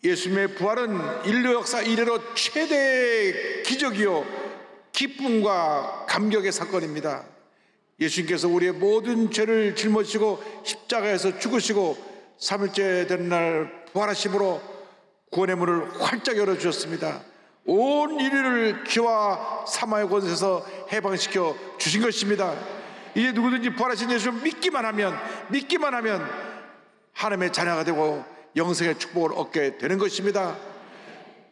예수님의 부활은 인류 역사 이래로 최대의 기적이요 기쁨과 감격의 사건입니다. 예수님께서 우리의 모든 죄를 짊어지고 십자가에서 죽으시고 3일째 되는 날 부활하심으로 구원의 문을 활짝 열어주셨습니다. 온 인류를 기와 사망의 권세에서 해방시켜 주신 것입니다. 이제 누구든지 부활하신 예수를 믿기만 하면 하나님의 자녀가 되고 영생의 축복을 얻게 되는 것입니다.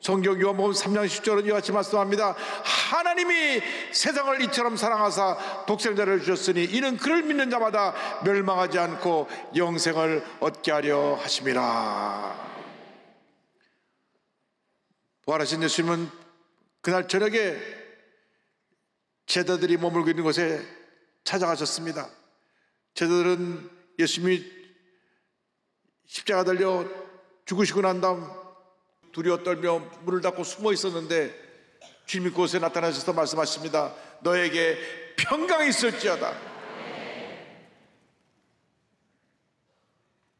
성경 요한복음 3장 10절은 이와 같이 말씀합니다. 하나님이 세상을 이처럼 사랑하사 독생자를 주셨으니 이는 그를 믿는 자마다 멸망하지 않고 영생을 얻게 하려 하심이라. 부활하신 예수님은 그날 저녁에 제자들이 머물고 있는 곳에 찾아가셨습니다. 제자들은 예수님이 십자가 달려 죽으시고 난 다음 두려워 떨며 문을 닫고 숨어 있었는데 주님이 그곳에 나타나셔서 말씀하십니다. 너에게 평강이 있을지어다.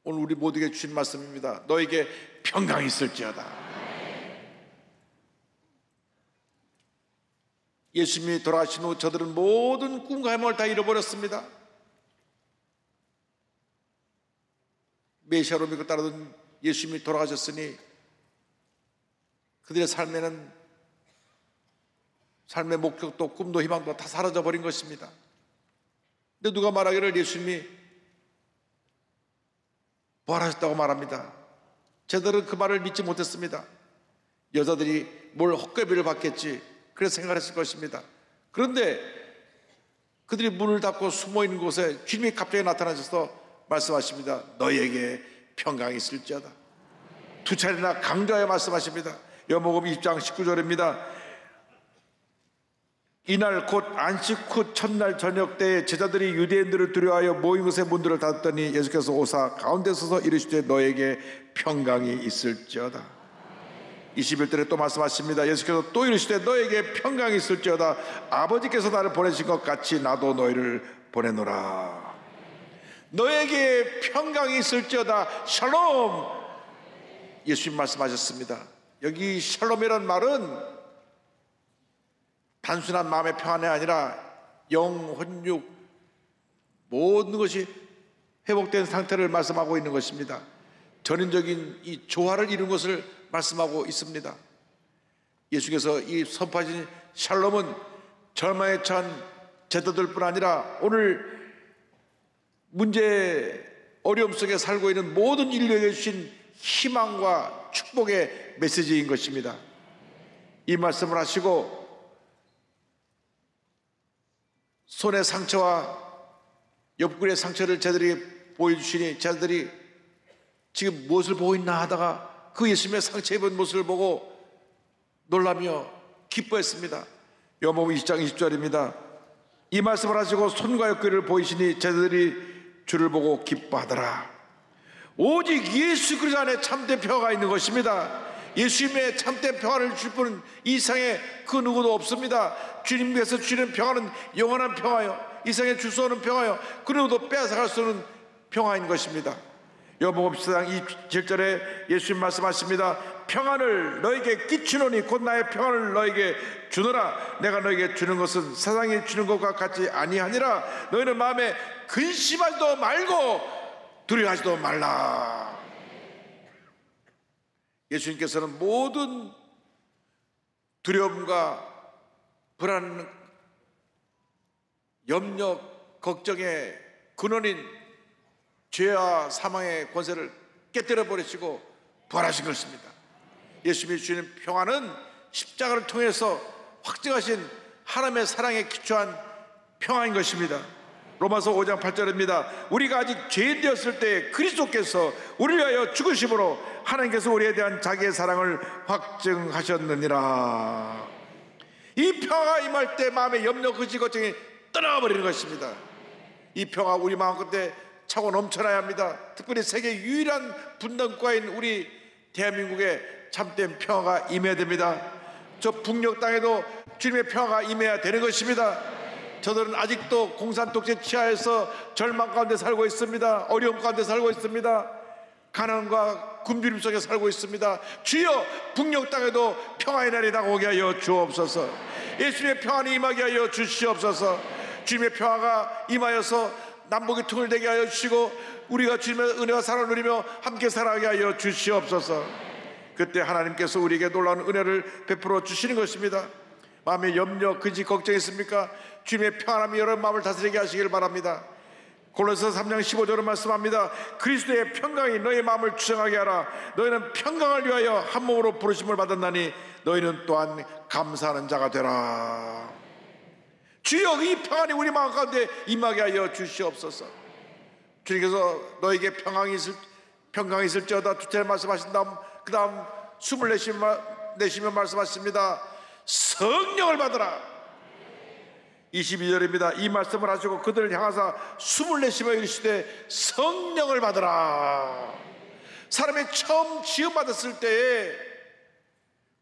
오늘 우리 모두에게 주신 말씀입니다. 너에게 평강이 있을지어다. 예수님이 돌아가신 후 저들은 모든 꿈과 희망을 다 잃어버렸습니다. 메시아로 믿고 따르던 예수님이 돌아가셨으니 그들의 삶의 목적도 꿈도 희망도 다 사라져버린 것입니다. 근데 누가 말하기를 예수님이 부활하셨다고 말합니다. 제자들은 그 말을 믿지 못했습니다. 여자들이 뭘 헛개비를 받겠지 그래서 생각했을 것입니다. 그런데 그들이 문을 닫고 숨어있는 곳에 주님이 갑자기 나타나셔서 말씀하십니다. 너희에게 평강이 있을지어다. 두 차례나 강조하여 말씀하십니다. 요한복음 20장 19절입니다. 이날 곧 안식 후 첫날 저녁 때에 제자들이 유대인들을 두려워하여 모인 곳에 문들을 닫았더니 예수께서 오사 가운데 서서 이르시되 너에게 평강이 있을지어다. 21절에 또 말씀하십니다. 예수께서 또 이르시되 너에게 평강이 있을지어다. 아버지께서 나를 보내신 것 같이 나도 너희를 보내노라. 너에게 평강이 있을지어다. 샬롬. 예수님 말씀하셨습니다. 여기 샬롬이라는 말은 단순한 마음의 평안이 아니라 영, 혼육 모든 것이 회복된 상태를 말씀하고 있는 것입니다. 전인적인 이 조화를 이룬 것을 말씀하고 있습니다. 예수께서 이 선포하신 샬롬은 절망에 처한 제자들뿐 아니라 오늘 문제 어려움 속에 살고 있는 모든 인류에게 주신 희망과 축복의 메시지인 것입니다. 이 말씀을 하시고 손의 상처와 옆구리의 상처를 제자들에게 보여주시니 제자들이 지금 무엇을 보고 있나 하다가 그 예수님의 상처 입은 모습을 보고 놀라며 기뻐했습니다. 요한복음 20장 20절입니다. 이 말씀을 하시고 손과 옆구리를 보이시니 제자들이 주를 보고 기뻐하더라. 오직 예수 그리스도 안에 참된 평화가 있는 것입니다. 예수님의 참된 평화를 줄 분은 이 세상에 그 누구도 없습니다. 주님께서 주시는 평화는 영원한 평화요, 이 세상에 줄 수 없는 평화요, 그 누구도 빼앗아갈 수 없는 평화인 것입니다. 요한복음 10장 27절에 예수님 말씀하십니다. 평안을 너에게 끼치노니 곧 나의 평안을 너에게 주노라. 내가 너에게 주는 것은 세상이 주는 것과 같이 아니하니라. 너희는 마음에 근심하지도 말고 두려워하지도 말라. 예수님께서는 모든 두려움과 불안, 염려, 걱정의 근원인 죄와 사망의 권세를 깨뜨려 버리시고 부활하신 것입니다. 예수님이 주시는 평안은 십자가를 통해서 확증하신 하나님의 사랑에 기초한 평안인 것입니다. 로마서 5장 8절입니다. 우리가 아직 죄인 되었을 때 그리스도께서 우리를 위하여 죽으심으로 하나님께서 우리에 대한 자기의 사랑을 확증하셨느니라. 이 평화가 임할 때 마음의 염려, 근심, 걱정이 떠나버리는 것입니다. 이 평화 우리 마음 끝에 차고 넘쳐나야 합니다. 특별히 세계 유일한 분단국가인 우리 대한민국에 참된 평화가 임해야 됩니다. 저 북녘 땅에도 주님의 평화가 임해야 되는 것입니다. 저들은 아직도 공산 독재 치하에서 절망 가운데 살고 있습니다. 어려움 가운데 살고 있습니다. 가난과 굶주림 속에 살고 있습니다. 주여, 북녘 땅에도 평안의 날이 다가오게 하여 주옵소서. 예수님의 평안이 임하게 하여 주시옵소서. 주님의 평화가 임하여서 남북이 통일되게 하여 주시고 우리가 주님의 은혜와 사랑을 누리며 함께 살아가게 하여 주시옵소서. 그때 하나님께서 우리에게 놀라운 은혜를 베풀어 주시는 것입니다. 마음에 염려, 근심, 걱정 있습니까? 주님의 평안함이 여러분 마음을 다스리게 하시길 바랍니다. 골로새서 3장 15절은 말씀합니다. 그리스도의 평강이 너의 마음을 주장하게 하라. 너희는 평강을 위하여 한 몸으로 부르심을 받았나니 너희는 또한 감사하는 자가 되라. 주여, 이 평안이 우리 마음 가운데 임하게 하여 주시옵소서. 주님께서 너에게 평강이 있을지어다 두차례 말씀하신 다음 그 다음 숨을 내쉬며 말씀하십니다. 성령을 받으라. 22절입니다. 이 말씀을 하시고 그들을 향하사 숨을 내쉬며 이르시되 성령을 받으라. 사람이 처음 지음받았을 때에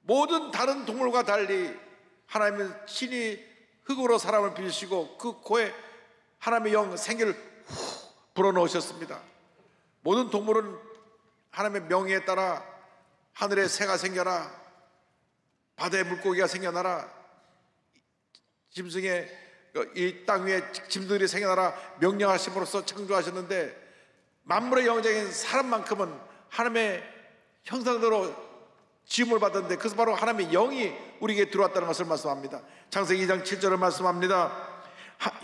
모든 다른 동물과 달리 하나님은 친히 흙으로 사람을 빚으시고 그 코에 하나님의 영 생기를 후 불어넣으셨습니다. 모든 동물은 하나님의 명의에 따라 하늘에 새가 생겨나 바다에 물고기가 생겨나라, 짐승의 이 땅 위에 짐승들이 생겨나라 명령하심으로써 창조하셨는데 만물의 영장인 사람만큼은 하나님의 형상대로 지음을 받았는데 그것은 바로 하나님의 영이 우리에게 들어왔다는 것을 말씀합니다. 창세기 2장 7절을 말씀합니다.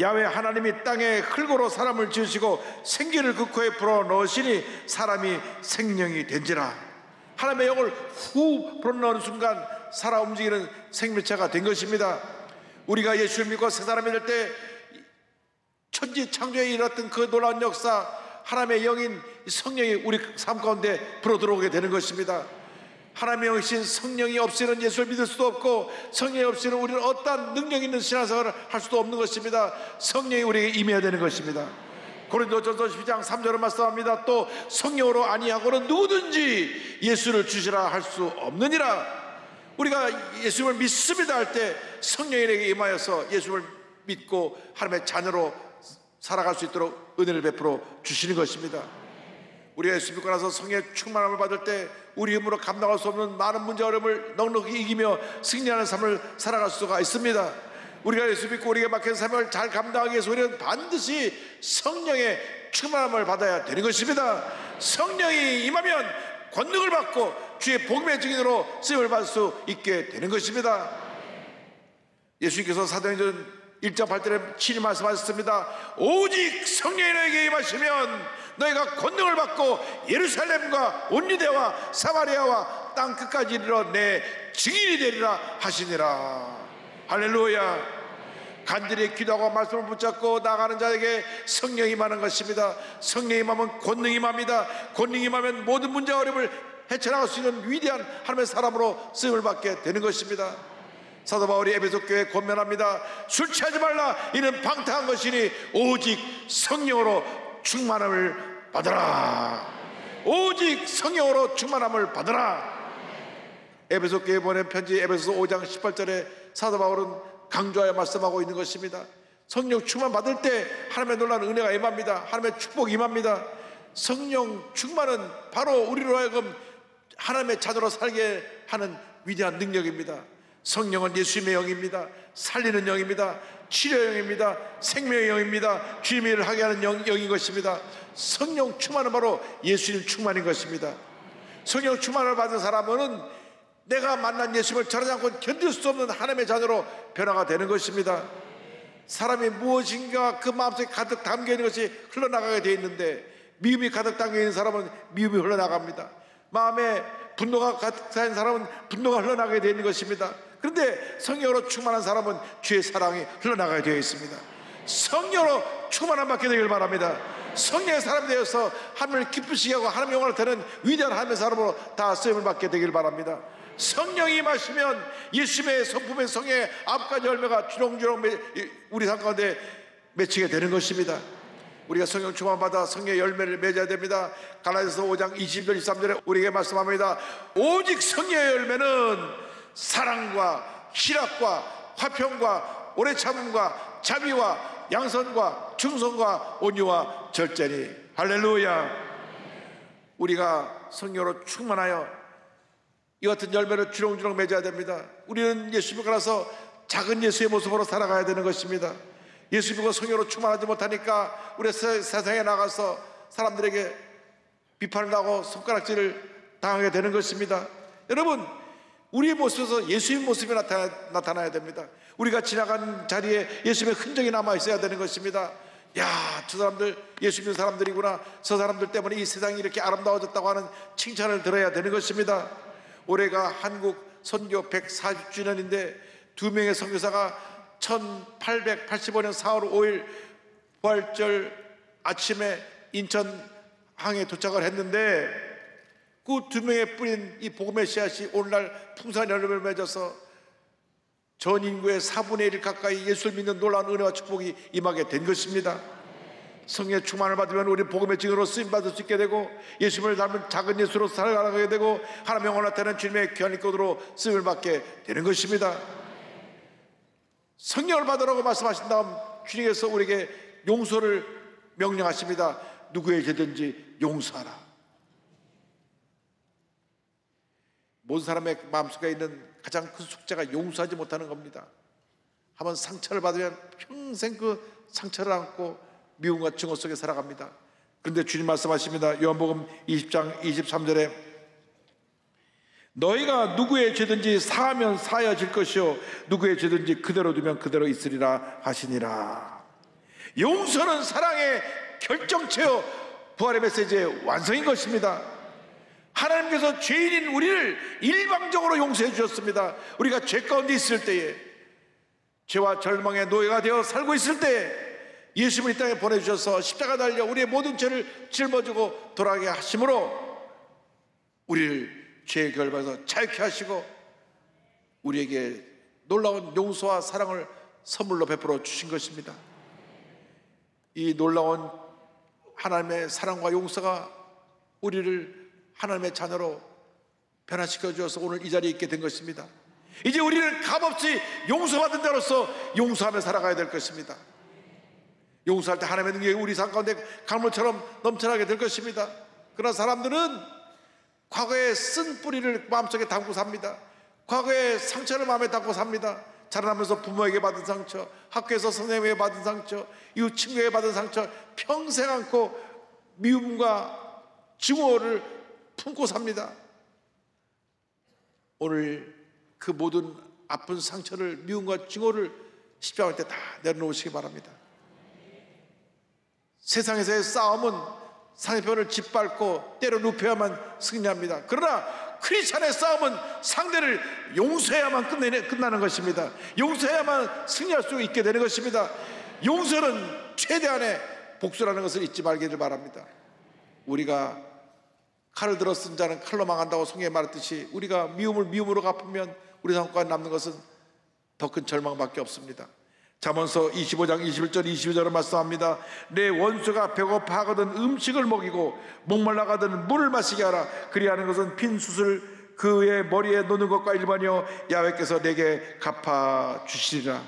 야훼 하나님이 땅에 흙으로 사람을 지으시고 생기를 그 코에 불어넣으시니 사람이 생명이 된지라. 하나님의 영을 후 불어넣는 순간 살아 움직이는 생명체가 된 것입니다. 우리가 예수를 믿고 새 사람이 될 때 천지 창조에 일어났던 그 놀라운 역사, 하나님의 영인 성령이 우리 삶 가운데 불어 들어오게 되는 것입니다. 하나님의 영이신 성령이 없이는 예수를 믿을 수도 없고 성령이 없이는 우리는 어떠한 능력 있는 신앙생활을 할 수도 없는 것입니다. 성령이 우리에게 임해야 되는 것입니다. 고린도전서 12장 3절을 말씀합니다. 또 성령으로 아니하고는 누구든지 예수를 주시라 할 수 없느니라. 우리가 예수님을 믿습니다 할 때 성령에게 임하여서 예수님을 믿고 하나님의 자녀로 살아갈 수 있도록 은혜를 베풀어 주시는 것입니다. 우리가 예수 믿고 나서 성령의 충만함을 받을 때 우리 힘으로 감당할 수 없는 많은 문제 어려움을 넉넉히 이기며 승리하는 삶을 살아갈 수가 있습니다. 우리가 예수 믿고 우리에게 맡긴 사명을 잘 감당하기 위해서 우리는 반드시 성령의 충만함을 받아야 되는 것입니다. 성령이 임하면 권능을 받고 주의 복음의 증인으로 쓰임을 받을 수 있게 되는 것입니다. 예수님께서 사도행전 1장 8절에 친히 말씀하셨습니다. 오직 성령이 너에게 임하시면 너희가 권능을 받고 예루살렘과 온 유대와 사마리아와 땅 끝까지 이르러 내 증인이 되리라 하시니라. 할렐루야. 간절히 기도하고 말씀을 붙잡고 나가는 자에게 성령이 임하는 것입니다. 성령이 임하면 권능이 임합니다. 권능이 임하면 모든 문제와 어려움을 헤쳐나갈 수 있는 위대한 하나님의 사람으로 쓰임을 받게 되는 것입니다. 사도 바울이 에베소 교회에 권면합니다. 술 취하지 말라. 이는 방탕한 것이니 오직 성령으로 충만함을 받으라. 오직 성령으로 충만함을 받으라. 에베소 교회에 보낸 편지 에베소 5장 18절에 사도 바울은 강조하여 말씀하고 있는 것입니다. 성령 충만 받을 때 하나님의 놀라운 은혜가 임합니다. 하나님의 축복이 임합니다. 성령 충만은 바로 우리로 하여금 하나님의 자녀로 살게 하는 위대한 능력입니다. 성령은 예수님의 영입니다. 살리는 영입니다. 치료의 영입니다. 생명의 영입니다. 주님의 일을 하게 하는 영인 것입니다. 성령 충만은 바로 예수님 충만인 것입니다. 성령 충만을 받은 사람은 내가 만난 예수님을 저러지 않고 견딜 수 없는 하나님의 자녀로 변화가 되는 것입니다. 사람이 무엇인가 그 마음속에 가득 담겨있는 것이 흘러나가게 되어 있는데 미움이 가득 담겨있는 사람은 미움이 흘러나갑니다. 마음에 분노가 가득 쌓인 사람은 분노가 흘러나가게 되어 있는 것입니다. 그런데 성령으로 충만한 사람은 주의 사랑이 흘러나가게 되어 있습니다. 성령으로 충만함 받게 되길 바랍니다. 성령의 사람이 되어서 하나님을 기쁘시게 하고 하나님의 영광을 드리는 위대한 하나님의 사람으로 다 쓰임을 받게 되길 바랍니다. 성령이 임하시면 예수님의 성품의 성의 앞가지 열매가 주렁주렁 우리 삶 가운데 맺히게 되는 것입니다. 우리가 성령 충만받아 성령의 열매를 맺어야 됩니다. 갈라디아서 5장 20절 23절에 우리에게 말씀합니다. 오직 성령의 열매는 사랑과 희락과 화평과 오래 참음과 자비와 양선과 충성과 온유와 절제니. 할렐루야. 우리가 성령으로 충만하여 이 같은 열매를 주렁주렁 맺어야 됩니다. 우리는 예수 믿고 나서 작은 예수의 모습으로 살아가야 되는 것입니다. 예수 믿고 성령으로 충만하지 못하니까 우리 세상에 나가서 사람들에게 비판을 하고 손가락질을 당하게 되는 것입니다. 여러분, 우리의 모습에서 예수의 모습이 나타나야 됩니다. 우리가 지나간 자리에 예수님의 흔적이 남아 있어야 되는 것입니다. 야, 저 사람들 예수 믿는 사람들이구나, 저 사람들 때문에 이 세상이 이렇게 아름다워졌다고 하는 칭찬을 들어야 되는 것입니다. 올해가 한국 선교 140주년인데 두 명의 선교사가 1885년 4월 5일 부활절 아침에 인천항에 도착을 했는데 그 두 명의 뿌린 이 복음의 씨앗이 오늘날 풍성한 열매를 맺어서 전 인구의 4분의 1 가까이 예수를 믿는 놀라운 은혜와 축복이 임하게 된 것입니다. 성령의 충만을 받으면 우리 복음의 증인으로 쓰임받을 수 있게 되고 예수님을 닮은 작은 예수로 살아가게 되고 하나님의 영원한 나타나는 주님의 귀한 이끌로 쓰임을 받게 되는 것입니다. 성령을 받으라고 말씀하신 다음 주님께서 우리에게 용서를 명령하십니다. 누구의 죄든지 용서하라. 모든 사람의 마음속에 있는 가장 큰 숙제가 용서하지 못하는 겁니다. 한번 상처를 받으면 평생 그 상처를 안고 미움과 증오 속에 살아갑니다. 그런데 주님 말씀하십니다. 요한복음 20장 23절에 너희가 누구의 죄든지 사하면 사하여질 것이요 누구의 죄든지 그대로 두면 그대로 있으리라 하시니라. 용서는 사랑의 결정체요 부활의 메시지의 완성인 것입니다. 하나님께서 죄인인 우리를 일방적으로 용서해 주셨습니다. 우리가 죄 가운데 있을 때에, 죄와 절망의 노예가 되어 살고 있을 때에 예수님을 이 땅에 보내주셔서 십자가 달려 우리의 모든 죄를 짊어지고 돌아가게 하심으로 우리를 죄의 결박에서 자유케 하시고 우리에게 놀라운 용서와 사랑을 선물로 베풀어 주신 것입니다. 이 놀라운 하나님의 사랑과 용서가 우리를 하나님의 자녀로 변화시켜 주어서 오늘 이 자리에 있게 된 것입니다. 이제 우리는 값없이 용서받은 자로서 용서하며 살아가야 될 것입니다. 용서할 때 하나님의 능력이 우리 삶 가운데 강물처럼 넘쳐나게 될 것입니다. 그러나 사람들은 과거에 쓴 뿌리를 마음속에 담고 삽니다. 과거의 상처를 마음에 담고 삽니다. 자라나면서 부모에게 받은 상처, 학교에서 선생님에게 받은 상처, 이웃 친구에게 받은 상처 평생 안고 미움과 증오를 품고 삽니다. 오늘 그 모든 아픈 상처를, 미움과 증오를 십자가할 때 다 내려놓으시기 바랍니다. 세상에서의 싸움은 상대편을 짓밟고 때려 눕혀야만 승리합니다. 그러나 크리스찬의 싸움은 상대를 용서해야만 끝나는 것입니다. 용서해야만 승리할 수 있게 되는 것입니다. 용서는 최대한의 복수라는 것을 잊지 말기를 바랍니다. 우리가 칼을 들어 쓴 자는 칼로 망한다고 성경에 말했듯이 우리가 미움을 미움으로 갚으면 우리 삶 가운데 남는 것은 더 큰 절망밖에 없습니다. 잠언서 25장 21절 22절을 말씀합니다. 내 원수가 배고파하거든 음식을 먹이고 목말라가든 물을 마시게 하라. 그리하는 것은 빈 숯을 그의 머리에 놓는 것과 일반이요 야훼께서 내게 갚아주시리라.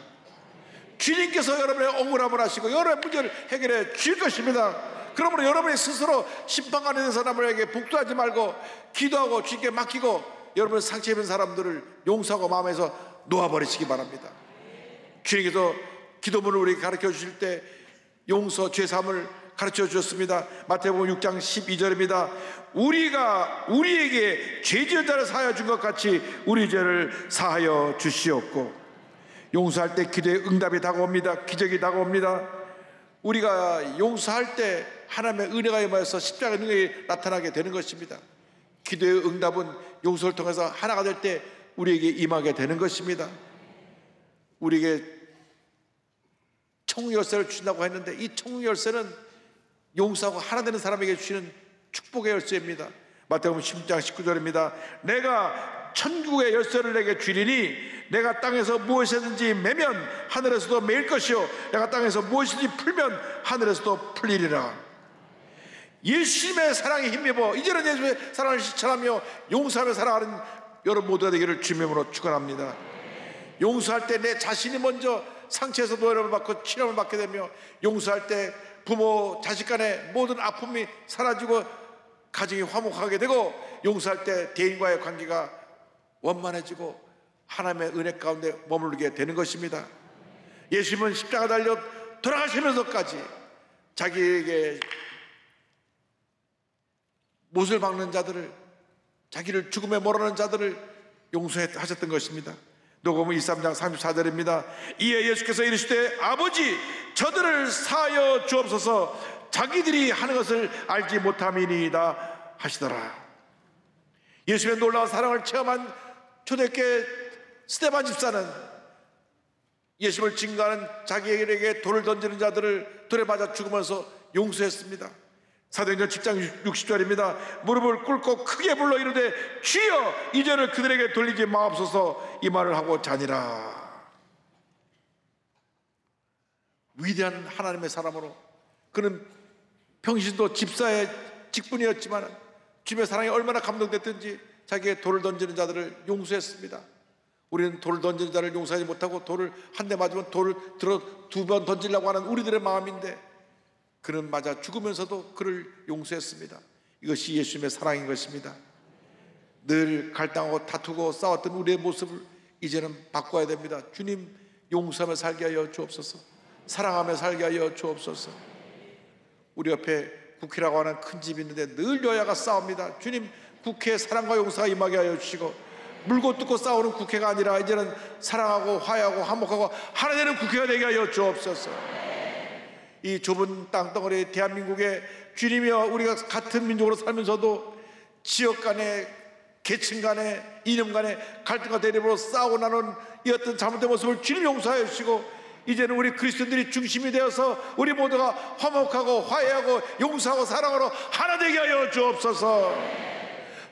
주님께서 여러분의 억울함을 하시고 여러분의 문제를 해결해 주실 것입니다. 그러므로 여러분이 스스로 심판관에 대해서 남에게 복수하지 말고 기도하고 주님께 맡기고 여러분의 상처 입은 사람들을 용서하고 마음에서 놓아버리시기 바랍니다. 주님께서 기도문을 우리에게 가르쳐 주실 때 용서, 죄사함을 가르쳐 주셨습니다. 마태복음 6장 12절입니다. 우리가 우리에게 죄 지은 자를 사하여 준 것 같이 우리 죄를 사하여 주시옵고. 용서할 때 기도의 응답이 다가옵니다. 기적이 다가옵니다. 우리가 용서할 때 하나님의 은혜가 임하여서 십자가의 능력이 나타나게 되는 것입니다. 기도의 응답은 용서를 통해서 하나가 될 때 우리에게 임하게 되는 것입니다. 우리에게 총열쇠를 주신다고 했는데 이 총열쇠는 용서하고 하나 되는 사람에게 주시는 축복의 열쇠입니다. 마태복음 10장 19절입니다. 내가 천국의 열쇠를 내게 주리니 내가 땅에서 무엇이든지 매면 하늘에서도 매일 것이요 내가 땅에서 무엇이든지 풀면 하늘에서도 풀리리라. 예수님의 사랑에 힘입어 이제는 예수의 사랑을 실천하며 용서하며 살아가는 여러분 모두가 되기를 주님으로 축원합니다. 용서할 때 내 자신이 먼저 상처에서 노예를 받고 치료를 받게 되며 용서할 때 부모 자식 간의 모든 아픔이 사라지고 가정이 화목하게 되고, 용서할 때 대인과의 관계가 원만해지고 하나님의 은혜 가운데 머무르게 되는 것입니다. 예수님은 십자가 달려 돌아가시면서까지 자기에게 못을 박는 자들을, 자기를 죽음에 몰아넣는 자들을 용서하셨던 것입니다. 녹음은 23장 34절입니다. 이에 예수께서 이르시되 아버지 저들을 사하여 주옵소서, 자기들이 하는 것을 알지 못함이니이다 하시더라. 예수님의 놀라운 사랑을 체험한 초대교회 스데반 집사는 예수님을 증거하는 자기에게 돌을 던지는 자들을 돌에 맞아 죽으면서 용서했습니다. 사도행전 10장 60절입니다. 무릎을 꿇고 크게 불러 이르되 주여 이 죄를 그들에게 돌리지 마옵소서, 이 말을 하고 자니라. 위대한 하나님의 사람으로, 그는 평신도 집사의 직분이었지만 주님의 사랑이 얼마나 감동됐든지 자기의 돌을 던지는 자들을 용서했습니다. 우리는 돌을 던지는 자를 용서하지 못하고 돌을 한 대 맞으면 돌을 들어 두 번 던지려고 하는 우리들의 마음인데, 그는 맞아 죽으면서도 그를 용서했습니다. 이것이 예수님의 사랑인 것입니다. 늘 갈등하고 다투고 싸웠던 우리의 모습을 이제는 바꿔야 됩니다. 주님, 용서하며 살게 하여 주옵소서, 사랑하며 살게 하여 주옵소서. 우리 옆에 국회라고 하는 큰 집이 있는데 늘 여야가 싸웁니다. 주님, 국회에 사랑과 용서가 임하게 하여 주시고, 물고 뜯고 싸우는 국회가 아니라 이제는 사랑하고 화해하고 화목하고 하나 되는 국회가 되게 하여 주옵소서. 이 좁은 땅덩어리 대한민국에 주님이여, 우리가 같은 민족으로 살면서도 지역 간에, 계층 간에, 이념 간에 갈등과 대립으로 싸우고 나눈 이 어떤 잘못된 모습을 주님 용서하여 주시고, 이제는 우리 그리스도인들이 중심이 되어서 우리 모두가 화목하고 화해하고 용서하고 사랑으로 하나 되게 하여 주옵소서.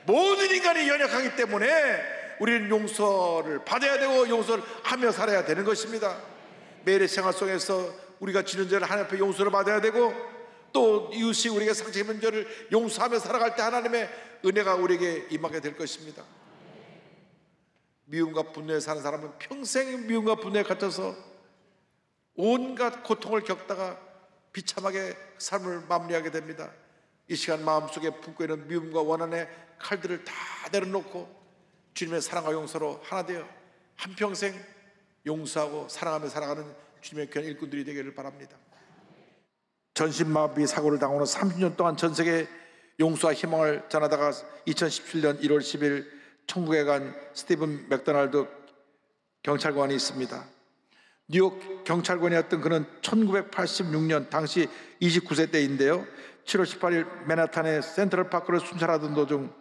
모든 인간이 연약하기 때문에 우리는 용서를 받아야 되고 용서를 하며 살아야 되는 것입니다. 매일의 생활 속에서 우리가 지는 죄를 하나님 앞에 용서를 받아야 되고, 또 이웃이 우리에게 상처 입은 죄를 용서하며 살아갈 때 하나님의 은혜가 우리에게 임하게 될 것입니다. 미움과 분노에 사는 사람은 평생 미움과 분노에 갇혀서 온갖 고통을 겪다가 비참하게 삶을 마무리하게 됩니다. 이 시간 마음속에 품고 있는 미움과 원한의 칼들을 다 내려놓고 주님의 사랑과 용서로 하나 되어 한평생 용서하고 사랑하며 살아가는 주님의 귀한 일꾼들이 되기를 바랍니다. 전신마비 사고를 당하고 30년 동안 전 세계에 용서와 희망을 전하다가 2017년 1월 10일 천국에 간 스티븐 맥도날드 경찰관이 있습니다. 뉴욕 경찰관이었던 그는 1986년 당시 29세 때인데요, 7월 18일 맨하탄의 센트럴파크를 순찰하던 도중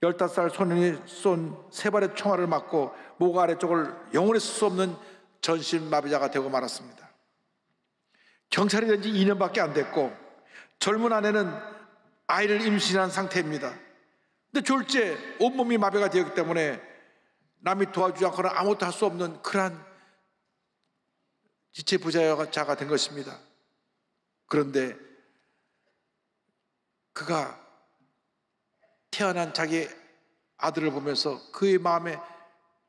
15살 소년이 쏜 3발의 총알을 맞고 목 아래쪽을 영원히 쓸 수 없는 전신마비자가 되고 말았습니다. 경찰이 된 지 2년밖에 안 됐고 젊은 아내는 아이를 임신한 상태입니다. 근데 졸지에 온몸이 마비가 되었기 때문에 남이 도와주지 않고는 아무것도 할 수 없는 그러한 지체부자가 된 것입니다. 그런데 그가 태어난 자기 아들을 보면서 그의 마음에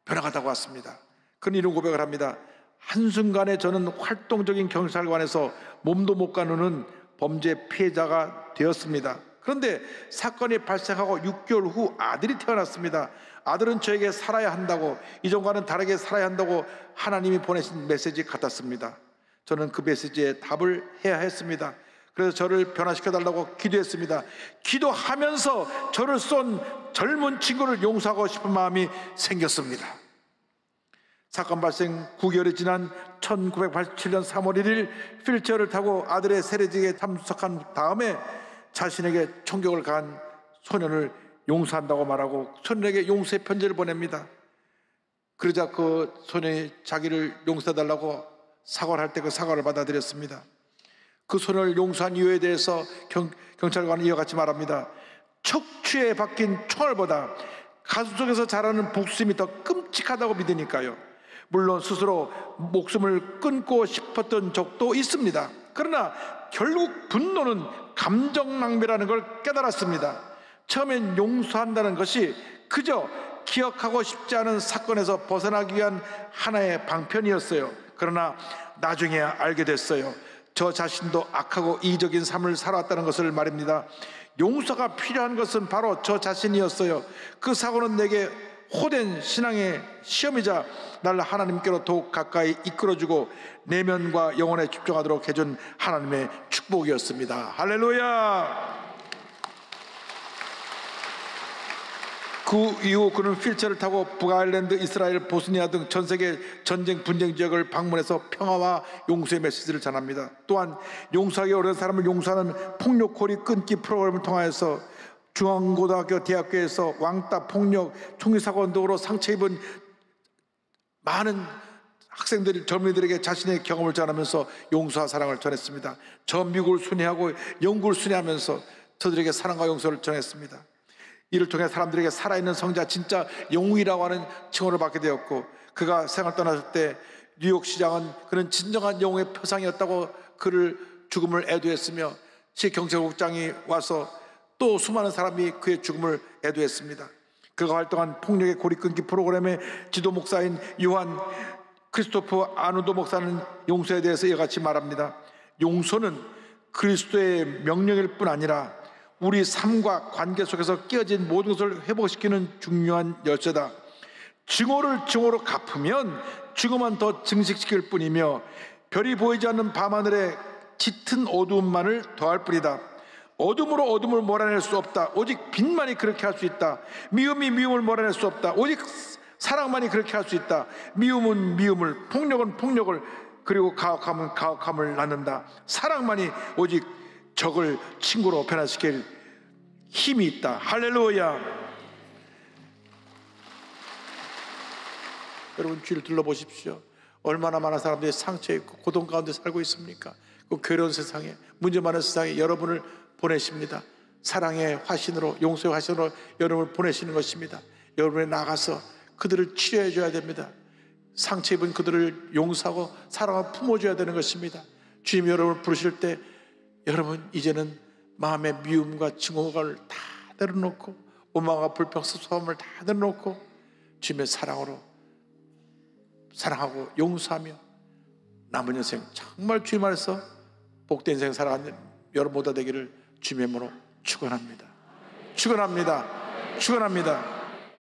변화가 다가왔습니다. 그는 이런 고백을 합니다. 한순간에 저는 활동적인 경찰관에서 몸도 못 가누는 범죄 피해자가 되었습니다. 그런데 사건이 발생하고 6개월 후 아들이 태어났습니다. 아들은 저에게 살아야 한다고, 이전과는 다르게 살아야 한다고 하나님이 보내신 메시지 같았습니다. 저는 그 메시지에 답을 해야 했습니다. 그래서 저를 변화시켜달라고 기도했습니다. 기도하면서 저를 쏜 젊은 친구를 용서하고 싶은 마음이 생겼습니다. 사건 발생 9개월이 지난 1987년 3월 1일 휠체어를 타고 아들의 세례식에 참석한 다음에 자신에게 총격을 가한 소년을 용서한다고 말하고 소년에게 용서의 편지를 보냅니다. 그러자 그 소년이 자기를 용서해달라고 사과를 할 때 그 사과를 받아들였습니다. 그 소년을 용서한 이유에 대해서 경찰관은 이와 같이 말합니다. 척추에 박힌 총알보다 가슴속에서 자라는 복수심이 더 끔찍하다고 믿으니까요. 물론 스스로 목숨을 끊고 싶었던 적도 있습니다. 그러나 결국 분노는 감정 낭비라는 걸 깨달았습니다. 처음엔 용서한다는 것이 그저 기억하고 싶지 않은 사건에서 벗어나기 위한 하나의 방편이었어요. 그러나 나중에 알게 됐어요. 저 자신도 악하고 이기적인 삶을 살아왔다는 것을 말입니다. 용서가 필요한 것은 바로 저 자신이었어요. 그 사고는 내게 호된 신앙의 시험이자 나를 하나님께로 더욱 가까이 이끌어주고 내면과 영혼에 집중하도록 해준 하나님의 축복이었습니다. 할렐루야. 그 이후 그는 휠체어를 타고 북아일랜드, 이스라엘, 보스니아 등 전 세계 전쟁 분쟁 지역을 방문해서 평화와 용서의 메시지를 전합니다. 또한 용서하기 어려운 사람을 용서하는 폭력 고리 끊기 프로그램을 통하여서 중앙고등학교, 대학교에서 왕따, 폭력, 총기 사고 등으로 상처 입은 많은 학생들이, 젊은이들에게 자신의 경험을 전하면서 용서와 사랑을 전했습니다. 저 미국을 순회하고 영국을 순회하면서 저들에게 사랑과 용서를 전했습니다. 이를 통해 사람들에게 살아있는 성자, 진짜 영웅이라고 하는 칭호를 받게 되었고, 그가 세상을 떠났을 때 뉴욕 시장은 그는 진정한 영웅의 표상이었다고 그를 죽음을 애도했으며, 시경찰국장이 와서 또 수많은 사람이 그의 죽음을 애도했습니다. 그가 활동한 폭력의 고리 끊기 프로그램의 지도 목사인 요한 크리스토프 아누도 목사는 용서에 대해서 이와 같이 말합니다. 용서는 그리스도의 명령일 뿐 아니라 우리 삶과 관계 속에서 깨어진 모든 것을 회복시키는 중요한 열쇠다. 증오를 증오로 갚으면 증오만 더 증식시킬 뿐이며 별이 보이지 않는 밤하늘에 짙은 어두움만을 더할 뿐이다. 어둠으로 어둠을 몰아낼 수 없다. 오직 빛만이 그렇게 할 수 있다. 미움이 미움을 몰아낼 수 없다. 오직 사랑만이 그렇게 할 수 있다. 미움은 미움을, 폭력은 폭력을, 그리고 가혹함은 가혹함을 낳는다. 사랑만이 오직 적을 친구로 변화시킬 힘이 있다. 할렐루야. 여러분 주위를 둘러보십시오. 얼마나 많은 사람들이 상처에 있고 고통 가운데 살고 있습니까? 그 괴로운 세상에, 문제 많은 세상에 여러분을 보내십니다. 사랑의 화신으로, 용서의 화신으로 여러분을 보내시는 것입니다. 여러분이 나가서 그들을 치료해 줘야 됩니다. 상처 입은 그들을 용서하고 사랑을 품어줘야 되는 것입니다. 주님이 여러분을 부르실 때 여러분 이제는 마음의 미움과 증오를 다 내려놓고 원망과 불평, 섭섭함을 다 내려놓고 주님의 사랑으로 사랑하고 용서하며 남은 인생 정말 주님 안에서 복된 인생 살아가는 여러분 모두 되기를 주님의 이름으로 축원합니다. 축원합니다. 축원합니다.